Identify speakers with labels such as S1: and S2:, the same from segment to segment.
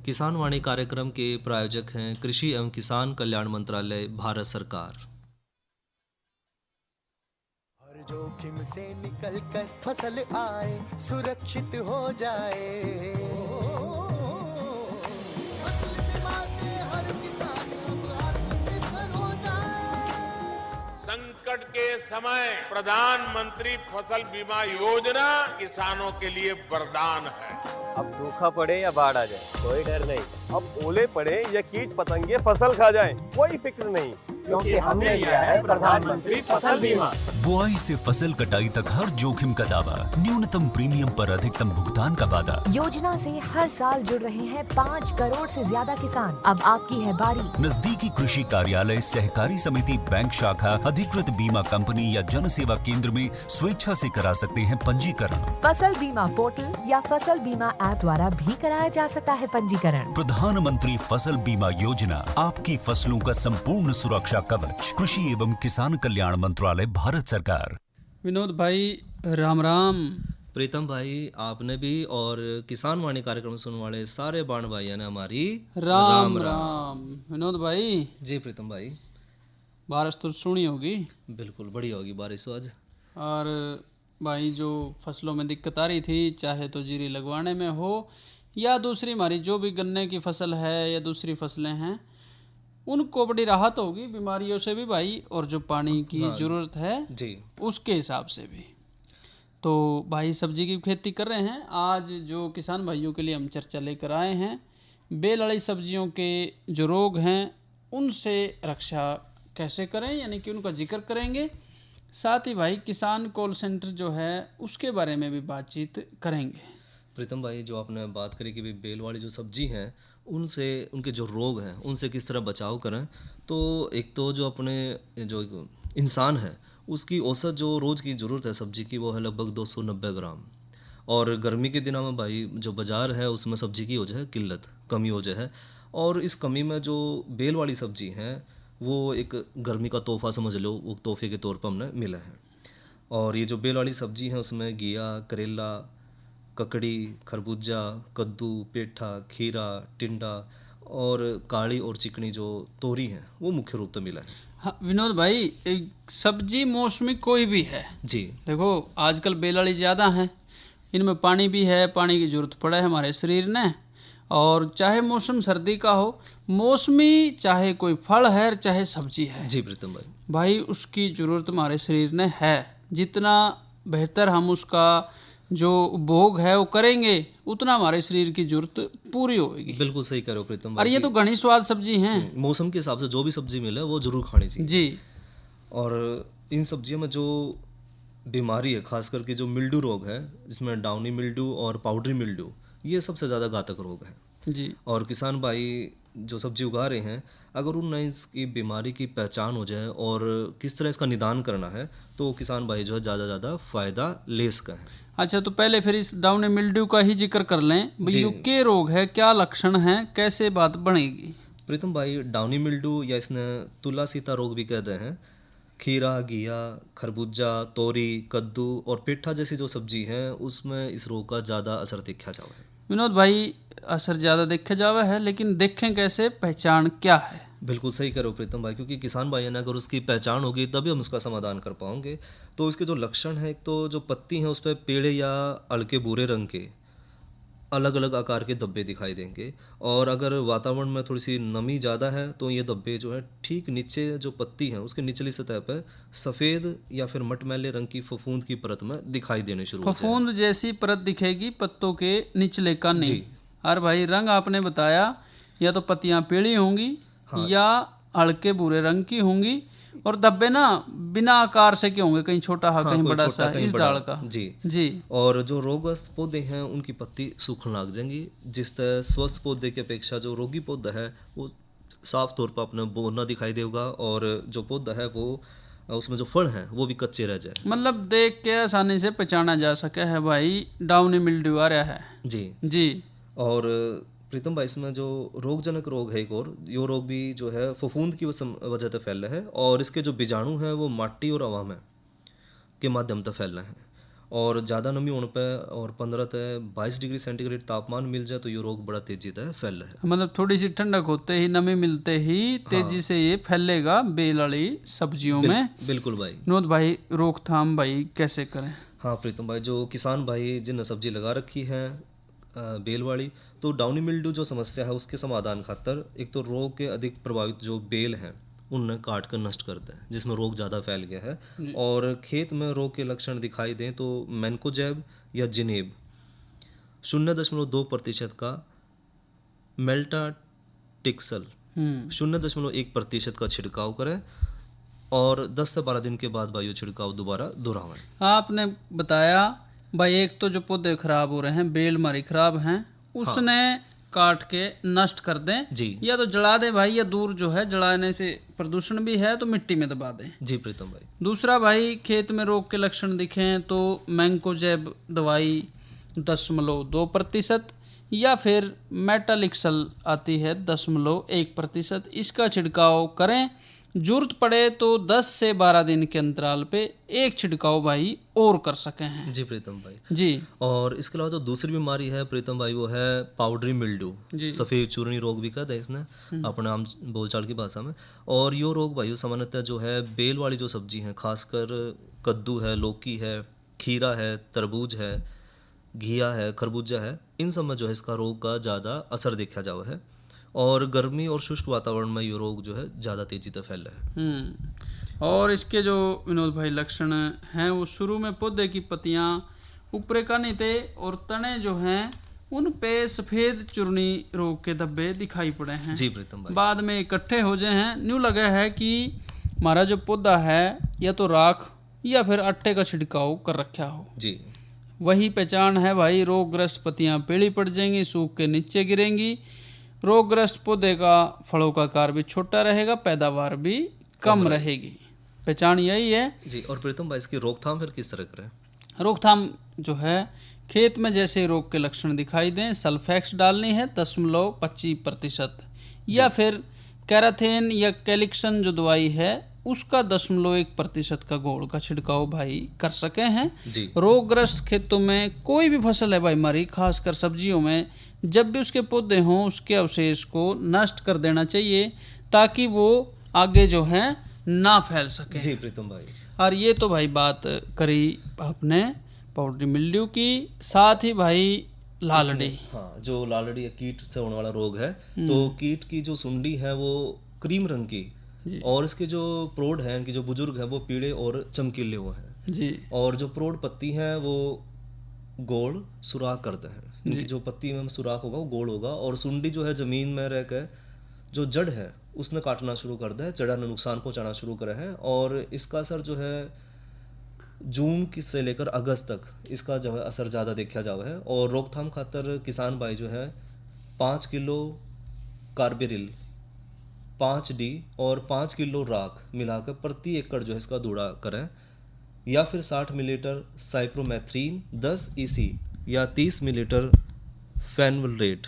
S1: किसान वाणी कार्यक्रम के प्रायोजक हैं कृषि एवं किसान कल्याण मंत्रालय, भारत सरकार।
S2: हर जोखिम से निकल कर फसल आए, सुरक्षित हो जाए। फसल बीमा से हर किसान अब आत्मनिर्भर हो जाए।
S3: संकट के समय प्रधानमंत्री फसल बीमा योजना किसानों के लिए वरदान है।
S4: अब सूखा पड़े या बाढ़ आ जाए, कोई डर नहीं। अब ओले पड़े या कीट पतंगे फसल खा जाए, कोई फिक्र नहीं, क्योंकि हमने लिया है प्रधानमंत्री फसल बीमा।
S5: बुआई से फसल कटाई तक हर जोखिम का दावा, न्यूनतम प्रीमियम पर अधिकतम भुगतान का वादा।
S6: योजना से हर साल जुड़ रहे हैं 5 करोड़ से ज्यादा किसान। अब आपकी है बारी।
S5: नजदीकी कृषि कार्यालय, सहकारी समिति, बैंक शाखा, अधिकृत बीमा कंपनी या जन सेवा केंद्र में स्वेच्छा से करा सकते हैं पंजीकरण।
S6: फसल बीमा पोर्टल या फसल बीमा ऐप द्वारा भी कराया जा सकता है पंजीकरण।
S5: प्रधानमंत्री फसल बीमा योजना, आपकी फसलों का संपूर्ण सुरक्षा कवच। कृषि एवं किसान कल्याण मंत्रालय, भारत सरकार।
S7: विनोद भाई राम राम।
S1: प्रीतम भाई, आपने भी और किसान वाणी कार्यक्रम सुनने वाले सारे बाण भाइयों ने हमारी
S7: राम राम। विनोद भाई
S1: जी प्रीतम भाई,
S7: बारिश तो सुनी होगी।
S1: बिल्कुल बढ़िया होगी बारिश तो आज।
S7: और भाई जो फसलों में दिक्कत आ रही थी, चाहे तो जीरी लगवाने में हो या दूसरी हमारी जो भी गन्ने की फसल है या दूसरी फसलें हैं, उनको बड़ी राहत होगी बीमारियों से भी भाई, और जो पानी की ज़रूरत है
S1: जी
S7: उसके हिसाब से भी। तो भाई सब्जी की खेती कर रहे हैं। आज जो किसान भाइयों के लिए हम चर्चा लेकर आए हैं, बेल वाली सब्जियों के जो रोग हैं उनसे रक्षा कैसे करें, यानी कि उनका जिक्र करेंगे। साथ ही भाई किसान कॉल सेंटर जो है उसके बारे में भी बातचीत करेंगे।
S1: प्रीतम भाई, जो आपने बात करी कि बेल वाली जो सब्जी हैं उनसे, उनके जो रोग हैं उनसे किस तरह बचाव करें, तो एक तो जो अपने जो इंसान है उसकी औसत जो रोज़ की ज़रूरत है सब्जी की वो है लगभग 290 ग्राम। और गर्मी के दिनों में भाई जो बाज़ार है उसमें सब्जी की हो जाए किल्लत, कमी हो जाए। और इस कमी में जो बेल वाली सब्जी हैं वो एक गर्मी का तोहफा समझ लो, वो तोहफे के तौर पर हमने मिला है। और ये जो बेल वाली सब्जी है उसमें घिया, करेला, ककड़ी, खरबूजा, कद्दू, पेठा, खीरा, टिंडा और काली और चिकनी जो तोरी है वो मुख्य रूप से मिला है।
S7: हाँ विनोद भाई, एक सब्जी मौसमी कोई भी है
S1: जी,
S7: देखो आजकल बेल वाली ज़्यादा हैं, इनमें पानी भी है, पानी की ज़रूरत पड़ा है हमारे शरीर ने। और चाहे मौसम सर्दी का हो, मौसमी चाहे कोई फल है चाहे सब्जी है,
S1: जी प्रीतम भाई,
S7: भाई उसकी ज़रूरत हमारे शरीर ने है। जितना बेहतर हम उसका जो उपभोग है वो करेंगे उतना हमारे शरीर की जरूरत पूरी होगी।
S1: बिल्कुल सही कह रहे हो प्रीतम भाई।
S7: और ये तो घनी स्वाद सब्जी हैं,
S1: मौसम के हिसाब से जो भी सब्जी मिले वो जरूर खानी चाहिए
S7: जी।
S1: और इन सब्जियों में जो बीमारी है, खास करके जो मिल्ड्यू रोग है, जिसमें डाउनी मिल्ड्यू और पाउडरी मिल्ड्यू, ये सबसे ज़्यादा घातक रोग है
S7: जी।
S1: और किसान भाई जो सब्जी उगा रहे हैं, अगर उन्हें इसकी बीमारी की पहचान हो जाए और किस तरह इसका निदान करना है तो किसान भाई जो है ज़्यादा फ़ायदा ले सकें।
S7: अच्छा, तो पहले फिर इस डाउनी मिल्ड्यू का ही जिक्र कर लें भाई, ये क्या रोग है, क्या लक्षण हैं, कैसे बात बनेगी।
S1: प्रीतम भाई, डाउनी मिल्ड्यू या इसने तुला सीता रोग भी कहते हैं, खीरा, घिया, खरबूजा, तोरी, कद्दू और पेठा जैसी जो सब्जी है उसमें इस रोग का ज़्यादा असर देखा जाता है।
S7: विनोद भाई, असर ज़्यादा देखे जावा है, लेकिन देखें कैसे, पहचान क्या है।
S1: बिल्कुल सही करो प्रीतम भाई, क्योंकि किसान भाई ने अगर उसकी पहचान होगी तभी हम उसका समाधान कर पाएंगे। तो इसके जो लक्षण हैं, एक तो जो पत्ती हैं उस पर पेड़े या हल्के भूरे रंग के अलग अलग आकार के धब्बे दिखाई देंगे। और अगर वातावरण में थोड़ी सी नमी ज़्यादा है तो ये धब्बे जो है ठीक नीचे जो पत्ती है उसके निचली सतह पर सफ़ेद या फिर मटमैले रंग की फफूंद की परत में दिखाई देने शुरू हो जाए।
S7: फफूंद जैसी परत दिखेगी पत्तों के निचले काने। और भाई रंग आपने बताया, या तो पत्तियां पीली होंगी या हल्के भूरे रंग की होंगी, और धब्बे ना बिना आकार से के होंगे, कहीं छोटा है कहीं बड़ा सा, इस डाल का। जी।
S1: और जो रोगग्रस्त पौधे हैं उनकी पत्ती सूखने लग जाएंगी, जिस तरह स्वस्थ पौधे की अपेक्षा जो रोगी पौधा है वो साफ तौर पर अपना बोना दिखाई देगा, और जो पौधा है वो उसमें जो फल हैं वो भी कच्चे रह जाए।
S7: मतलब देख के आसानी से पहचाना जा सके है भाई डाउनी मिल्ड्यू आ रहा है।
S1: जी
S7: जी।
S1: और प्रीतम भाई, इसमें जो रोगजनक रोग है एक और, ये रोग भी जो है फफूंद की वजह से फैल रहा है, और इसके जो बीजाणु हैं वो माटी और हवा में के माध्यम से फैल रहे हैं। और ज़्यादा नमी होने पे और 15 से 22 डिग्री सेंटीग्रेड तापमान मिल जाए तो ये रोग बड़ा तेजी से फैल रहा है।
S7: मतलब थोड़ी सी ठंडक होते ही, नमी मिलते ही तेजी से ये फैलेगा बेल वाली सब्जियों में।
S1: बिल्कुल भाई।
S7: विनोद भाई, रोकथाम भाई कैसे करें?
S1: हाँ प्रीतम भाई, जो किसान भाई जिन सब्जी लगा रखी है बेल वाली, तो डाउनी मिल्ड्यू जो समस्या है उसके समाधान खातर एक तो रोग के अधिक प्रभावित जो बेल हैं उन्हें काट कर नष्ट करते हैं जिसमें रोग ज़्यादा फैल गया है। और खेत में रोग के लक्षण दिखाई दें तो मैनकोजेब या जिनेब 0.2% का, मेल्टाटिक्सल 0.1% का छिड़काव करें और 10 से 12 दिन के बाद वायु छिड़काव दोबारा दोहराएं।
S7: आपने बताया भाई, एक तो जो पौधे खराब हो रहे हैं, बेल हमारी खराब हैं, उसने काट के नष्ट कर दें
S1: जी।
S7: या तो जला दें भाई, या दूर जो है जलाने से प्रदूषण भी है तो मिट्टी में दबा दें।
S1: जी प्रीतम भाई।
S7: दूसरा भाई, खेत में रोग के लक्षण दिखें तो मैंकोजेब दवाई 0.2% या फिर मेटालिक्सल आती है 0.1%, इसका छिड़काव करें। जरूरत पड़े तो 10 से 12 दिन के अंतराल पे एक छिड़काव भाई और कर सके हैं।
S1: जी प्रीतम भाई
S7: जी।
S1: और इसके अलावा जो दूसरी बीमारी है प्रीतम भाई वो है पाउडरी मिल्ड्यू, सफ़ेद चूर्णी रोग भी कहते हैं इसने अपने आम बोलचाल की भाषा में। और ये रोग भाई सामान्यतः जो है बेल वाली जो सब्जी हैं, खासकर कद्दू है, लौकी है, खीरा है, तरबूज है, घिया है, खरबूजा है, इन सब में जो है इसका रोग का ज़्यादा असर देखा जावा है। और गर्मी और शुष्क वातावरण में ये रोग जो है ज़्यादा तेजी से फैल रहा है।
S7: और इसके जो विनोद भाई लक्षण हैं, वो शुरू में पौधे की पत्तियां ऊपरे का नहीं थे और तने जो हैं उन पे सफ़ेद चूर्णी रोग के धब्बे दिखाई पड़े हैं।
S1: जी प्रीतम भाई।
S7: बाद में इकट्ठे हो जाए हैं, न्यू लगा है कि हमारा जो पौधा है या तो राख या फिर आटे का छिड़काव कर रखा हो।
S1: जी।
S7: वही पहचान है भाई, रोगग्रस्त पत्तियां पीली पड़ जाएंगी, सूख के नीचे गिरेंगी। रोगग्रस्त पौधे का फलों का आकार भी छोटा रहेगा, पैदावार भी कम रहेगी। पहचान यही है
S1: जी। और प्रीतम भाई इसकी रोकथाम फिर किस तरह करें?
S7: रोकथाम जो है, खेत में जैसे रोग के लक्षण दिखाई दें, सल्फेक्स डालनी है 0.25% या फिर कैराथेन या कैलिक्सन जो दवाई है उसका 0.1% का घोल का छिड़काव भाई कर सके हैं।
S1: जी।
S7: रोगग्रस्त खेतों में कोई भी फसल है भाई हमारी, खासकर सब्जियों में, जब भी उसके पौधे हों उसके अवशेष को नष्ट कर देना चाहिए ताकि वो आगे जो है ना फैल सके।
S1: जी प्रीतम भाई।
S7: और ये तो भाई बात करी आपने पाउडरी मिल्ड्यू की, साथ ही भाई लालड़ी।
S1: हाँ, जो लालड़ी या कीट से होने वाला रोग है, तो कीट की जो सुंडी है वो क्रीम रंग की और इसके जो प्रोड हैं, इनके जो बुजुर्ग हैं वो पीले और चमकीले हुए हैं
S7: जी। और
S1: जो प्रोड पत्ती हैं वो गोल सुराख करते हैं। इनकी जो पत्ती में सुराख होगा वो गोल होगा और सुंडी जो है जमीन में रह कर जो जड़ है उसने काटना शुरू कर दे, जड़ ने नुकसान पहुंचाना शुरू करे है। और इसका असर जो है जून से लेकर अगस्त तक इसका जो है असर ज़्यादा देखा जावा है। और रोकथाम खातर किसान भाई जो है 5 किलो कार्बेरिल 5D और 5 किलो राख मिलाकर प्रति एकड़ जो है इसका धूड़ा करें, या फिर 60 मिलीलीटर साइप्रोमेथ्रीन 10 EC या 30 मिलीलीटर फेनवलरेट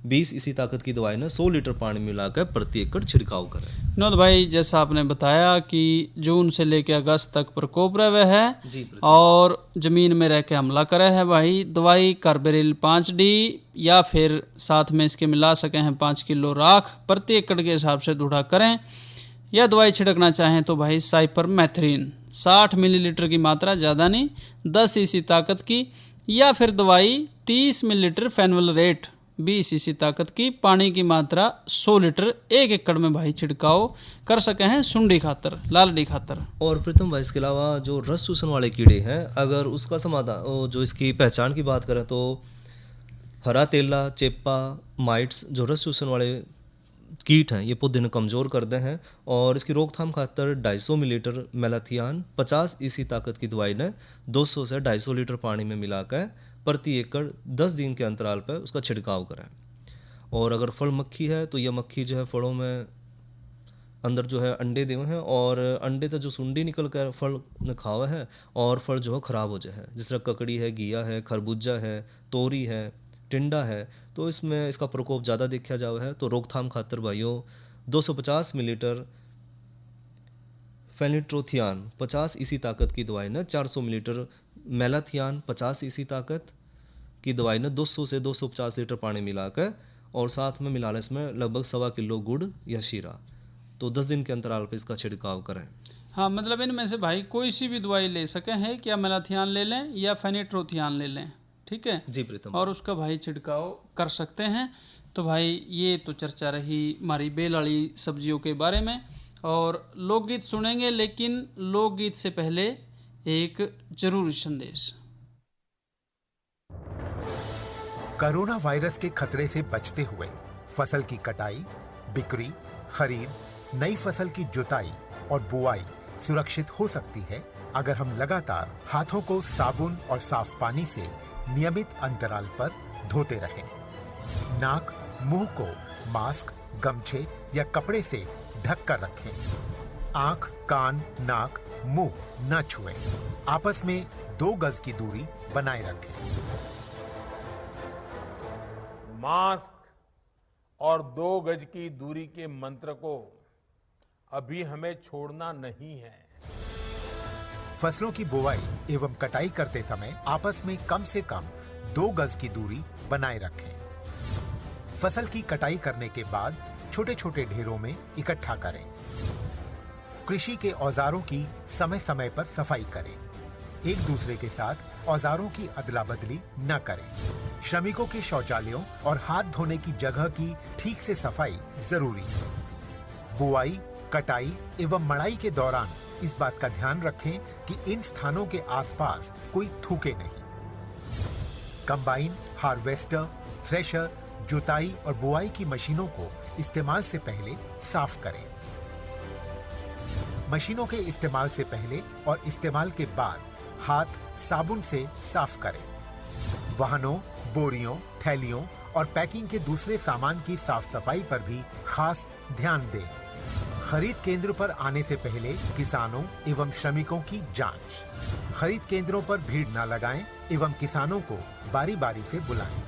S1: 20 EC ताकत की दवाई ने 100 लीटर पानी मिलाकर प्रति एकड़ छिड़काव करें।
S7: विनोद भाई, जैसा आपने बताया कि जून से लेकर अगस्त तक प्रकोप रहे है
S1: जी
S7: और जमीन में रह के हमला करे है भाई, दवाई कार्बेरिल 5D या फिर साथ में इसके मिला सके हैं 5 किलो राख प्रति एकड़ के हिसाब से धूड़ा करें। या दवाई छिड़कना चाहें तो भाई साइपरमेथ्रिन 60 मिलीलीटर की मात्रा, ज़्यादा नहीं, 10 EC ताकत की, या फिर दवाई 30 मिलीलीटर फेनवलरेट 20 EC ताकत की, पानी की मात्रा 100 लीटर 1 एकड़ में भाई छिड़काव कर सके हैं सुंडी खातर, लालड़ी खातर।
S1: और प्रीतम भाई इसके अलावा जो रस चूसने वाले कीड़े हैं, अगर उसका समाधान जो इसकी पहचान की बात करें तो हरा तेला, चेपा, माइट्स जो रस चूसने वाले कीट हैं ये पौधे ने कमज़ोर कर दे हैं। और इसकी रोकथाम खातर 250 मिलीलीटर मेलाथियान 50 EC ताकत की दवाई ने 200 से 250 लीटर पानी में मिलाकर प्रति एकड़ 10 दिन के अंतराल पर उसका छिड़काव करें। और अगर फल मक्खी है तो यह मक्खी जो है फलों में अंदर जो है अंडे देवे हैं और अंडे तक जो सुंडी निकल कर फल ने खावा है और फल जो है ख़राब हो जाए है, जिस तरह ककड़ी है, घिया है, खरबूजा है, तोरी है, टिंडा है, तो इसमें इसका प्रकोप ज़्यादा देखा जावा है। तो रोकथाम खातर भाइयों 250 मिलीलीटर फेनिट्रोथियान 50 EC ताकत की दवाई ने 400 मिलीलीटर मेलाथियान 50 सीसी ताकत की दवाई ने 200 से 250 लीटर पानी मिलाकर और साथ में मिलाना इसमें लगभग 1.25 किलो गुड़ या शीरा, तो 10 दिन के अंतराल पर इसका छिड़काव करें।
S7: हाँ, मतलब इनमें से भाई कोई सी भी दवाई ले सके हैं, क्या मेलाथियान ले लें या फेनिट्रोथियान ले लें, ठीक है
S1: जी प्रीतम।
S7: और उसका भाई छिड़काव कर सकते हैं। तो भाई ये तो चर्चा रही हमारी बेल वाली सब्जियों के बारे में, और लोकगीत सुनेंगे, लेकिन लोकगीत से पहले एक जरूरी संदेश।
S8: कोरोना वायरस के खतरे से बचते हुए फसल की कटाई, बिक्री, खरीद, नई फसल की जुताई और बुआई सुरक्षित हो सकती है अगर हम लगातार हाथों को साबुन और साफ पानी से नियमित अंतराल पर धोते रहें। नाक, मुंह को मास्क, गमछे या कपड़े से ढक कर रखें। आंख, कान, नाक, मुंह न छुएं। आपस में 2 गज की दूरी बनाए रखें।
S3: मास्क और 2 गज की दूरी के मंत्र को अभी हमें छोड़ना नहीं है।
S8: फसलों की बुवाई एवं कटाई करते समय आपस में कम से कम 2 गज की दूरी बनाए रखें। फसल की कटाई करने के बाद छोटे छोटे ढेरों में इकट्ठा करें। कृषि के औजारों की समय समय पर सफाई करें। एक दूसरे के साथ औजारों की अदला बदली न करें। श्रमिकों के शौचालयों और हाथ धोने की जगह की ठीक से सफाई जरूरी है। बुआई, कटाई एवं मड़ाई के दौरान इस बात का ध्यान रखें कि इन स्थानों के आसपास कोई थूके नहीं। कंबाइन, हार्वेस्टर, थ्रेशर, जुताई और बुआई की मशीनों को इस्तेमाल से पहले साफ करें। मशीनों के इस्तेमाल से पहले और इस्तेमाल के बाद हाथ साबुन से साफ करें। वाहनों, बोरियों, थैलियों और पैकिंग के दूसरे सामान की साफ सफाई पर भी खास ध्यान दें। खरीद केंद्र पर आने से पहले किसानों एवं श्रमिकों की जांच। खरीद केंद्रों पर भीड़ न लगाएं एवं किसानों को बारी बारी से बुलाएं।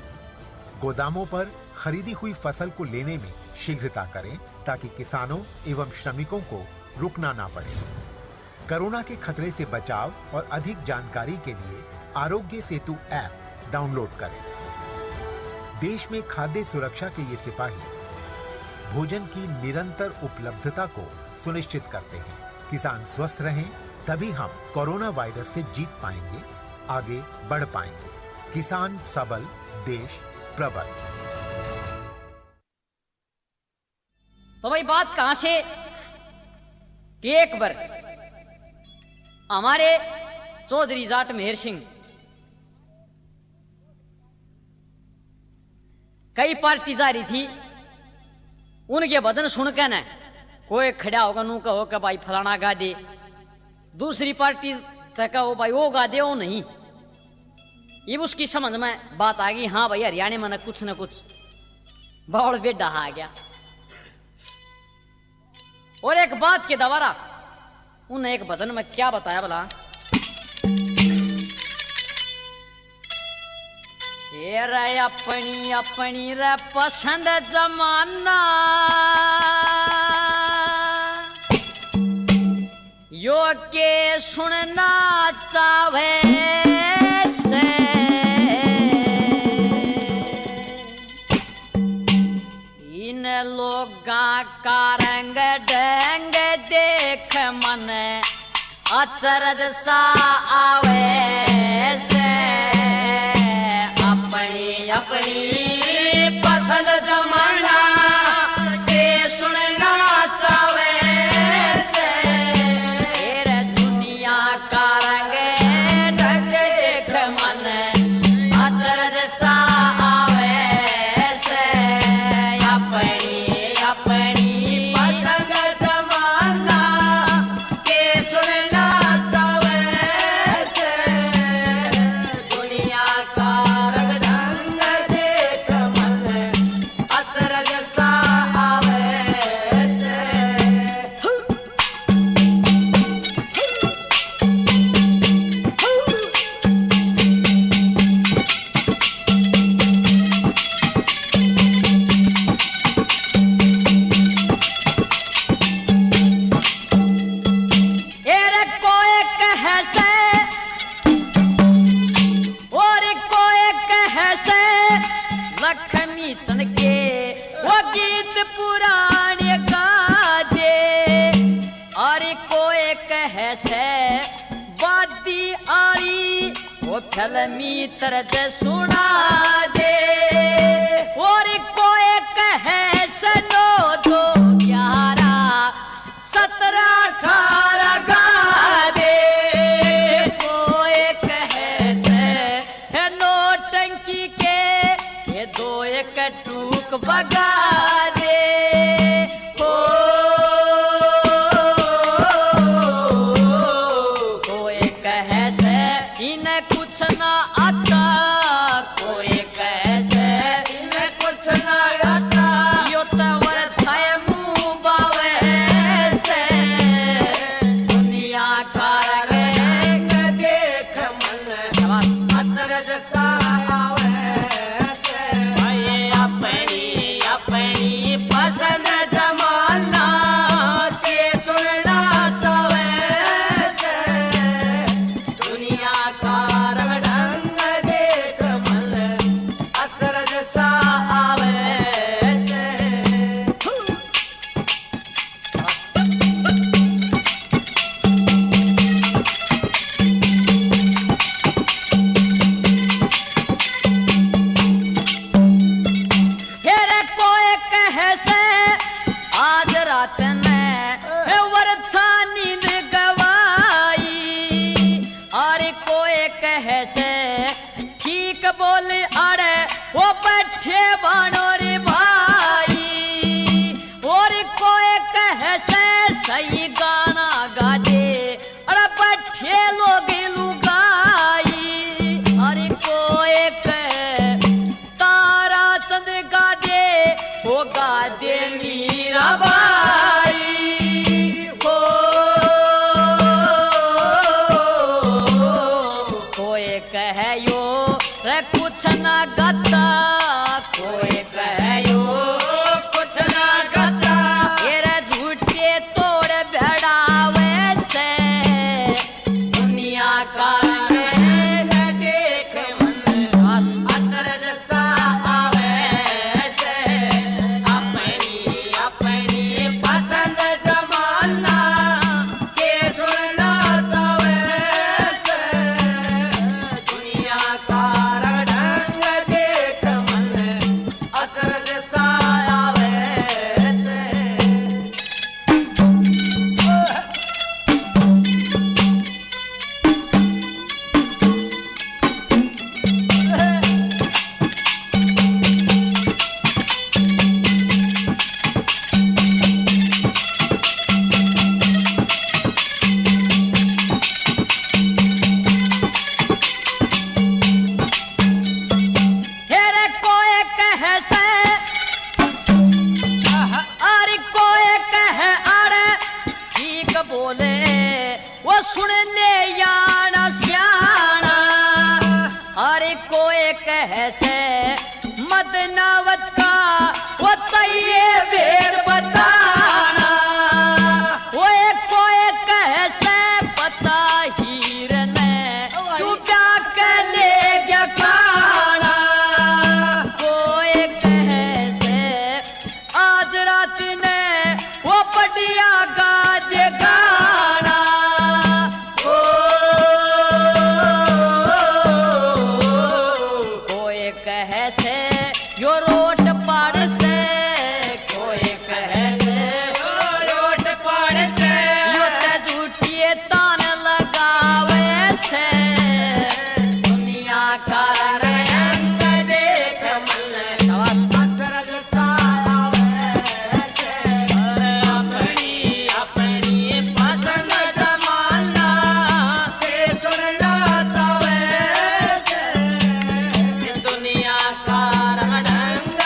S8: गोदामों पर खरीदी हुई फसल को लेने में शीघ्रता करें ताकि किसानों एवं श्रमिकों को रुकना ना पड़े। कोरोना के खतरे से बचाव और अधिक जानकारी के लिए आरोग्य सेतु ऐप डाउनलोड करें। देश में खाद्य सुरक्षा के ये सिपाही भोजन की निरंतर उपलब्धता को सुनिश्चित करते हैं। किसान स्वस्थ रहें तभी हम कोरोना वायरस से जीत पाएंगे, आगे बढ़ पाएंगे। किसान सबल, देश प्रबल।
S9: तो भाई बात कहां से कि एक बार हमारे चौधरी जाट मेहर सिंह कई पार्टी जा रही थी, उनके वजन सुनकर न कोई खड़ा होगा नू कहो कि भाई फलाना गा दे, दूसरी पार्टी तक वो भाई वो गा दे, वो नहीं। ये उसकी समझ में बात आ गई, हाँ भाई हरियाणा में न कुछ बावड़ बेडा आ गया। और एक बात के दोबारा उन्हें एक भजन में क्या बताया भला, ये रे अपनी अपनी रे पसंद जमाना, यो के सुनना चाहे से, इन लोगा का रंग ढंग देख मन अचरज सा आवे से, अपनी अपनी पसंद जमाना के सुनना चावे से, तेरे दुनिया का रंग ढंग देख मन अचरज सा आवे से, अपनी अपनी पसंद जमाना के सुनना चावे से, दुनिया का रंग ढंग देख धनी चनके वो गीत पुराने गा दे और कोई कहे से वादी आली वो फिल्मी तरज सुना दे और कोई कहे से 9 2 11 17 18 गा दे कोई कहे से है नौटंकी के ये 2 1 टूक बगा दे कोई कहे से इन्हें कुछ ना आता कोई कहे से इन्हें कुछ ना आता यो तवर थाए मुंह बावे से दुनिया का रंग देख मन अचरज सा आवे से भाई अपनी अपनी पसंद जमाना के सुनना चाहे से दुनिया का रंग देख मन अचरज सा आवे से हेरे कोई कहे से आज रात में वरथा नींद गवाई और कोई कहे से ठीक बोले अरे वो बैठे बानो रे भाई और कोई कहे से सही गाना गा दे अरे बैठे लोग लुगाई अरे कोई कहे तारा चंद गा दे वो गा दे मीरा बाई हो कोई कहे यो रे कुछ ना गाता कोई कहे यो कुछ ना गाता ये रे झूठे तोड़ बेड़ावे से दुनिया का रंग देख मन अचरज सा आवे से अपनी अपनी पसंद जमाना के सुनना चाहे से दुनिया का रंग देख मन अचरज सा आवे से हेरे कोई कहे से अरे कोई कहे अरे ठीक बोले वो सुन ले याना श्याना अरे कोई कहे से मदनावत का वो चाहिए भेद बताना वो कोई कहे से पता हीर ने तू क्या कर ले गया खाना कोई कहे से आज रात ने वो बढ़िया गा दे गाना ओ कोई कहे से यो रोट पाड़ से कोई कहे से रोट पाड़ से यो ते झूठिए तान लगावे से दुनिया का रंग देख मन अचरज सा आवे से अपनी अपनी पसंद जमाना के सुनना चाहे से दुनिया का रंग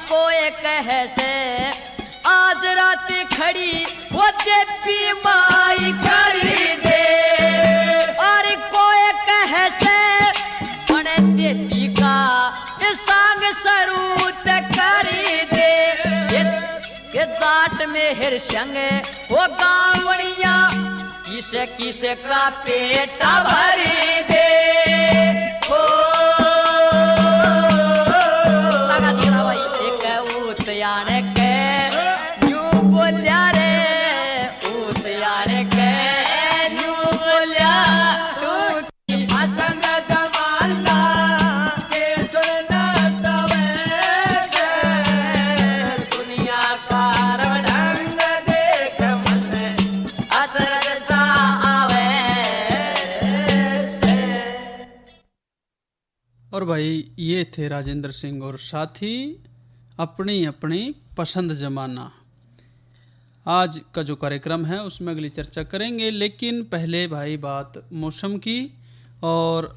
S9: कोई कहे से आज रात खड़ी वो देवी माई करी दे, और कोई कहे से बड़े देवी का संग सरूत करी दे। ये जाट में हिर संग वो गावड़िया किसे किसे का पेटा भरी दे। हो लगा दिया भाई एक उतयान के न्यू बोलिया रे, उतयान के न्यू बोलिया तू की पसंद जमाना के सुनना तवे से दुनिया का रंग देख मन अतर सा आवे से।
S7: और भाई ये थे राजेंद्र सिंह और साथी अपनी अपनी पसंद जमाना। आज का जो कार्यक्रम है उसमें अगली चर्चा करेंगे, लेकिन पहले भाई बात मौसम की। और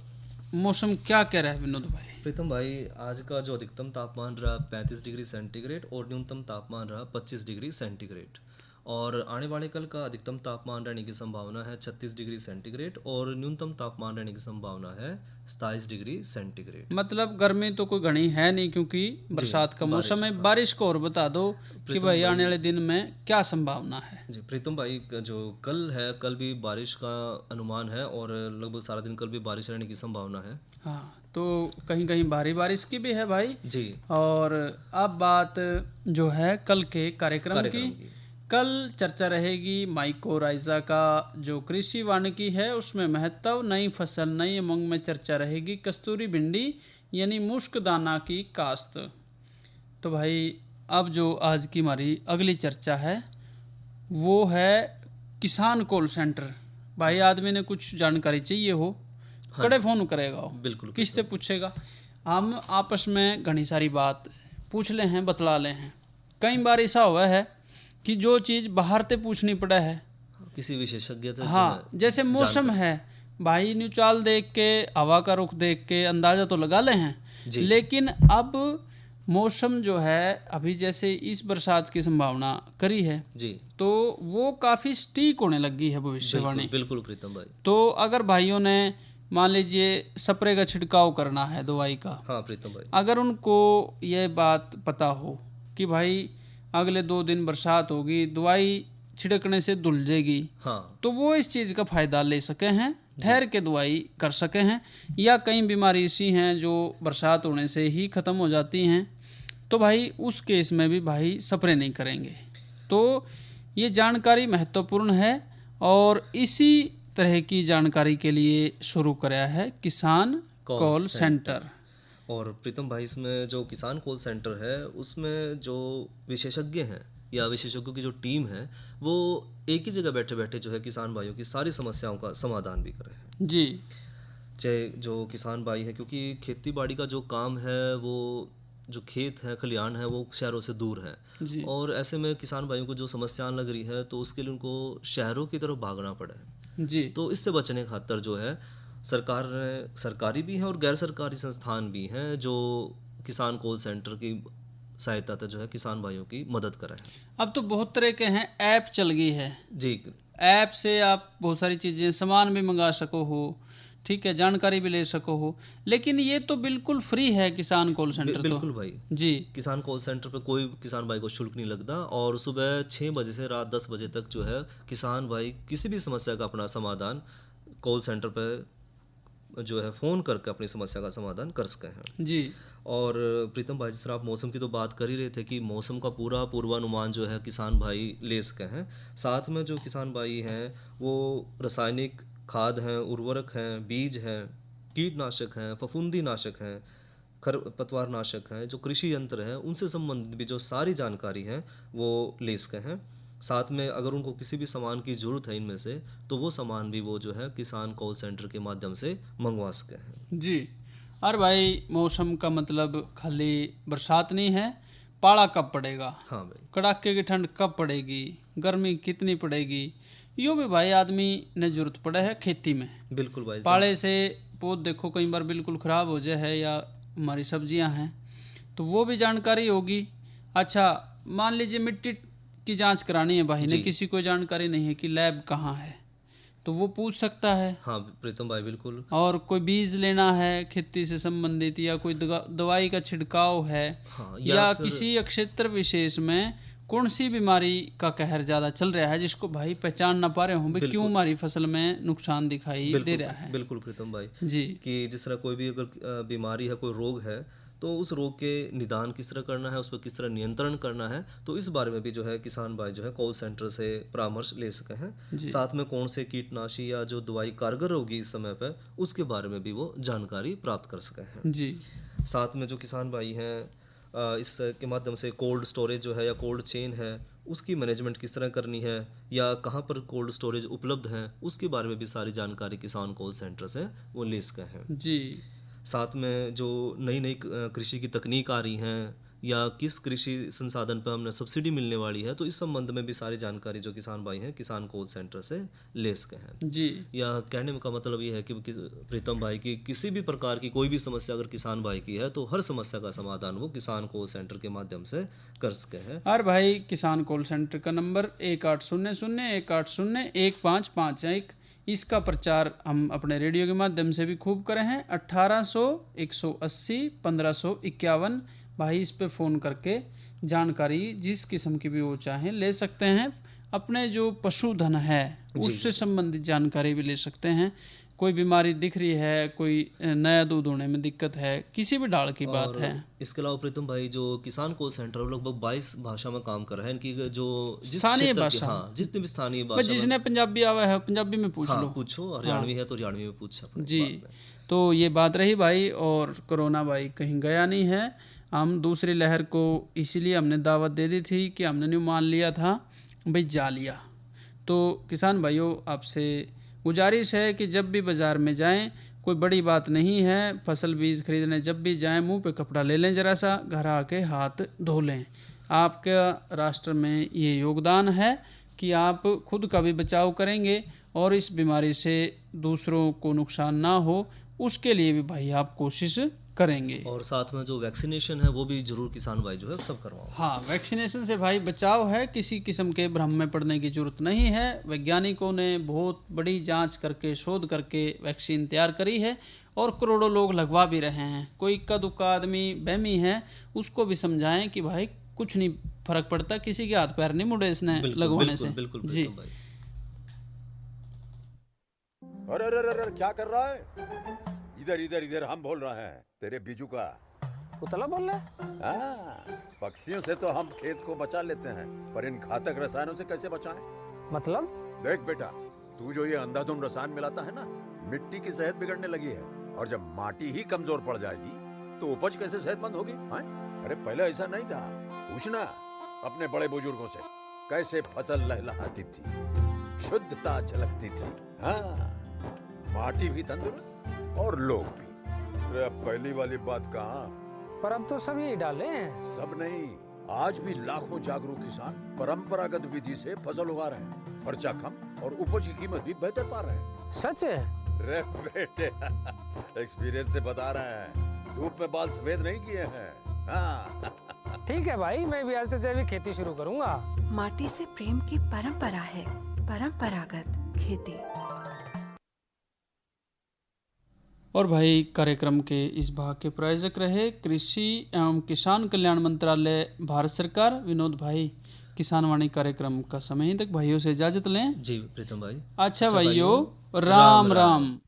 S7: मौसम क्या कह रहा है विनोद भाई?
S1: प्रीतम भाई, आज का जो अधिकतम तापमान रहा 35 डिग्री सेंटीग्रेड और न्यूनतम तापमान रहा 25 डिग्री सेंटीग्रेड, और आने वाले कल का अधिकतम तापमान रहने की संभावना है 36 डिग्री सेंटीग्रेड और न्यूनतम तापमान रहने की संभावना है 27 डिग्री सेंटीग्रेड।
S7: मतलब गर्मी तो कोई घनी है नहीं, क्योंकि बरसात का मौसम है। बारिश को और बता दो कि भाई आने वाले दिन में क्या संभावना है?
S1: जी प्रीतम भाई, जो कल है, कल भी बारिश का अनुमान है और लगभग सारा दिन कल भी बारिश रहने की संभावना है।
S7: हाँ, तो कहीं कहीं भारी बारिश की भी है भाई
S1: जी।
S7: और अब बात जो है कल के कार्यक्रम की। कल चर्चा रहेगी माइकोराइजा का जो कृषि वानिकी है उसमें महत्व, नई फसल नई उमंग में चर्चा रहेगी कस्तूरी भिंडी यानी मुश्क दाना की काश्त। तो भाई अब जो आज की हमारी अगली चर्चा है वो है किसान कॉल सेंटर। भाई आदमी ने कुछ जानकारी चाहिए हो, कड़े फोन करेगा हो,
S1: बिल्कुल
S7: किससे पूछेगा? हम आपस में घनी सारी बात पूछ ले हैं, बतला ले हैं। कई बार ऐसा हुआ है कि जो चीज़ बाहर से पूछनी पड़ा है
S1: किसी विशेषज्ञ से।
S7: हाँ, जैसे मौसम है भाई, न्यू चाल देख के हवा का रुख देख के अंदाजा तो लगा ले हैं, लेकिन अब मौसम जो है अभी जैसे इस बरसात की संभावना करी है
S1: जी,
S7: तो वो काफ़ी स्टीक होने लगी है भविष्यवाणी।
S1: बिल्कुल प्रीतम भाई।
S7: तो अगर भाइयों ने मान लीजिए स्प्रे का छिड़काव करना है दवाई का,
S1: हाँ प्रीतम भाई,
S7: अगर उनको ये बात पता हो कि भाई अगले 2 दिन बरसात होगी, दवाई छिड़कने से धुल जाएगी,
S1: हाँ,
S7: तो वो इस चीज़ का फ़ायदा ले सके हैं, ठहर के दवाई कर सके हैं। या कई बीमारी ऐसी हैं जो बरसात होने से ही ख़त्म हो जाती हैं, तो भाई उस केस में भी भाई स्प्रे नहीं करेंगे। तो ये जानकारी महत्वपूर्ण है और इसी तरह की जानकारी के लिए शुरू कराया है किसान कॉल सेंटर।
S1: और प्रीतम भाई, इसमें जो किसान कॉल सेंटर है उसमें जो विशेषज्ञ हैं या विशेषज्ञों की जो टीम है वो एक ही जगह बैठे बैठे जो है किसान भाइयों की सारी समस्याओं का समाधान भी कर रहे हैं।
S7: जी,
S1: चाहे जो किसान भाई है, क्योंकि खेती बाड़ी का जो काम है वो जो खेत है खलिहान है वो शहरों से दूर है
S7: जी।
S1: और ऐसे में किसान भाइयों को जो समस्याएं लग रही है तो उसके लिए उनको शहरों की तरफ भागना पड़ा है
S7: जी।
S1: तो इससे बचने खातर जो है सरकार ने, सरकारी भी हैं और गैर सरकारी संस्थान भी हैं जो किसान कॉल सेंटर की सहायता से जो है किसान भाइयों की मदद कर रहे हैं।
S7: अब तो बहुत तरह के हैं, ऐप चल गई है
S1: जी,
S7: ऐप से आप बहुत सारी चीज़ें सामान भी मंगा सको हो, ठीक है, जानकारी भी ले सको हो। लेकिन ये तो बिल्कुल फ्री है किसान कॉल सेंटर।
S1: बिल्कुल
S7: तो
S1: भाई
S7: जी,
S1: किसान कॉल सेंटर पर कोई किसान भाई को शुल्क नहीं लगता और सुबह 6 बजे से रात 10 बजे तक जो है किसान भाई किसी भी समस्या का अपना समाधान कॉल सेंटर पर जो है फ़ोन करके अपनी समस्या का समाधान कर सके हैं
S7: जी।
S1: और प्रीतम भाई, जिस तरह आप मौसम की तो बात कर ही रहे थे कि मौसम का पूरा पूर्वानुमान जो है किसान भाई ले सके हैं। साथ में जो किसान भाई हैं वो रासायनिक खाद हैं, उर्वरक हैं, बीज हैं, कीटनाशक हैं, फफूंदी नाशक हैं, खरपतवार नाशक हैं, जो कृषि यंत्र हैं उनसे संबंधित भी जो सारी जानकारी है वो ले सके हैं। साथ में अगर उनको किसी भी सामान की ज़रूरत है इनमें से तो वो सामान भी वो जो है किसान कॉल सेंटर के माध्यम से मंगवा सके हैं।
S7: जी। और भाई मौसम का मतलब खाली बरसात नहीं है, पाला कब पड़ेगा,
S1: हाँ भाई,
S7: कड़ाके की ठंड कब पड़ेगी, गर्मी कितनी पड़ेगी, यो भी भाई आदमी ने जरूरत पड़े है खेती में।
S1: बिल्कुल भाई,
S7: पाले से पौध देखो कई बार बिल्कुल ख़राब हो जाए है, या हमारी सब्जियां हैं तो वो भी जानकारी होगी। अच्छा, मान लीजिए मिट्टी की जांच करानी है भाई ने, किसी को जानकारी नहीं है कि लैब कहाँ है, तो वो पूछ सकता है।
S1: हाँ प्रीतम भाई, बिल्कुल।
S7: और कोई बीज लेना है खेती से संबंधित, या कोई दवाई का छिड़काव है,
S1: हाँ,
S7: या किसी क्षेत्र विशेष में कौन सी बीमारी का कहर ज्यादा चल रहा है जिसको भाई पहचान ना पा रहे हों, भाई क्यों हमारी फसल में नुकसान दिखाई दे रहा है।
S1: बिल्कुल प्रीतम भाई
S7: जी,
S1: कि जिस तरह कोई भी अगर बीमारी है, कोई रोग है, तो उस रोग के निदान किस तरह करना है, उस पर किस तरह नियंत्रण करना है, तो इस बारे में भी जो है किसान भाई जो है कॉल सेंटर से परामर्श ले सके हैं। साथ में कौन से कीटनाशी या जो दवाई कारगर होगी इस समय पर, उसके बारे में भी वो जानकारी प्राप्त कर सके हैं।
S7: जी,
S1: साथ में जो किसान भाई हैं इसके माध्यम से कोल्ड स्टोरेज जो है या कोल्ड चेन है, उसकी मैनेजमेंट किस तरह करनी है, या कहाँ पर कोल्ड स्टोरेज उपलब्ध हैं, उसके बारे में भी सारी जानकारी किसान कॉल सेंटर से वो ले सके हैं।
S7: जी।
S1: साथ में जो नई नई कृषि की तकनीक आ रही हैं, या किस कृषि संसाधन पर हमें सब्सिडी मिलने वाली है, तो इस संबंध में भी सारी जानकारी जो किसान भाई हैं किसान कॉल सेंटर से ले सके हैं।
S7: जी,
S1: या कहने का मतलब ये है कि प्रीतम भाई की किसी भी प्रकार की कोई भी समस्या अगर किसान भाई की है, तो हर समस्या का समाधान वो किसान कॉल सेंटर के माध्यम से कर सके हैं।
S7: और भाई किसान कॉल सेंटर का नंबर 1800-180-1551, इसका प्रचार हम अपने रेडियो के माध्यम से भी खूब करे हैं। 1800 180 1551, भाई इस पे फ़ोन करके जानकारी जिस किस्म की भी वो चाहें ले सकते हैं। अपने जो पशुधन है उससे संबंधित जानकारी भी ले सकते हैं। कोई बीमारी दिख रही है, कोई नया दूध होने में दिक्कत है, किसी भी डाल की बात है।
S1: इसके अलावा प्रीतम भाई जो किसान कॉल सेंटर है लगभग 22 भाषा में काम कर रहे हैं। इनकी जो
S7: स्थानीय भाषा,
S1: हाँ, जितनी भी स्थानीय भाषा,
S7: जिसने पंजाबी आवा है पंजाबी में पूछ लो,
S1: पूछो, हरियाणवी है तो हरियाणवी में पूछ सकते।
S7: जी, तो ये बात रही भाई। और कोरोना भाई कहीं गया नहीं है। हम दूसरी लहर को इसीलिए हमने दावत दे दी थी कि हमने नहीं मान लिया था भाई, जा लिया। तो किसान भाइयों आपसे गुजारिश है कि जब भी बाज़ार में जाएं, कोई बड़ी बात नहीं है, फसल बीज खरीदने जब भी जाएं मुंह पे कपड़ा ले लें, ज़रा सा घर आके हाथ धो लें। आपका राष्ट्र में ये योगदान है कि आप खुद का भी बचाव करेंगे और इस बीमारी से दूसरों को नुकसान ना हो, उसके लिए भी भाई आप कोशिश करेंगे।
S1: और साथ में जो वैक्सीनेशन है वो भी जरूर किसान भाई जो है सब करवाओ।
S7: हाँ, वैक्सीनेशन से भाई बचाव है, किसी किस्म के भ्रम में पड़ने की जरूरत नहीं है। वैज्ञानिकों ने बहुत बड़ी जांच करके शोध करके वैक्सीन तैयार करी है और करोड़ों लोग लगवा भी रहे हैं। कोई इक्का दुक्का आदमी बहमी है, उसको भी समझाएं कि भाई कुछ नहीं फर्क पड़ता, किसी के हाथ पैर नहीं मुड़े इसने लगवाने से।
S1: बिल्कुल
S7: जी।
S10: अरे अरे अरे क्या कर रहा है? इधर इधर इधर, हम बोल रहे हैं तेरे बीजू का।
S4: पुतला बोल रहा है?
S10: हाँ, पक्षियों से तो हम खेत को बचा लेते हैं, पर इन घातक रसायनों से कैसे बचाएं?
S4: मतलब?
S10: देख बेटा, तू जो ये अंधाधुंध रसायन मिलाता है ना, मिट्टी की सेहत बिगड़ने लगी है। और जब माटी ही कमजोर पड़ जाएगी तो उपज कैसे सेहतमंद होगी? अरे पहले ऐसा नहीं था। पूछना अपने बड़े बुजुर्गों से, कैसे फसल लहलहाती थी, शुद्धता झलकती थी। हाँ, माटी भी तंदुरुस्त और लोग भी। अरे पहली वाली बात कहाँ?
S4: पर अब तो सब यही डाले हैं।
S10: सब नहीं, आज भी लाखों जागरूक किसान परंपरागत विधि से फसल उगा रहे हैं। खर्चा कम और उपज की कीमत भी बेहतर पा रहे हैं।
S4: सच है?
S10: रे बेटे, एक्सपीरियंस से बता रहे हैं, धूप में बाल सफेद नहीं किए हैं। हाँ।
S4: ठीक है भाई, मैं भी आज से जैविक खेती शुरू करूंगा।
S11: माटी से प्रेम की परंपरा है, परंपरागत खेती।
S7: और भाई कार्यक्रम के इस भाग के प्रायोजक रहे कृषि एवं किसान कल्याण मंत्रालय, भारत सरकार। विनोद भाई, किसान वाणी कार्यक्रम का समय तक भाइयों से इजाजत लें।
S1: जी प्रीतम भाई।
S7: अच्छा भाइयों, राम राम।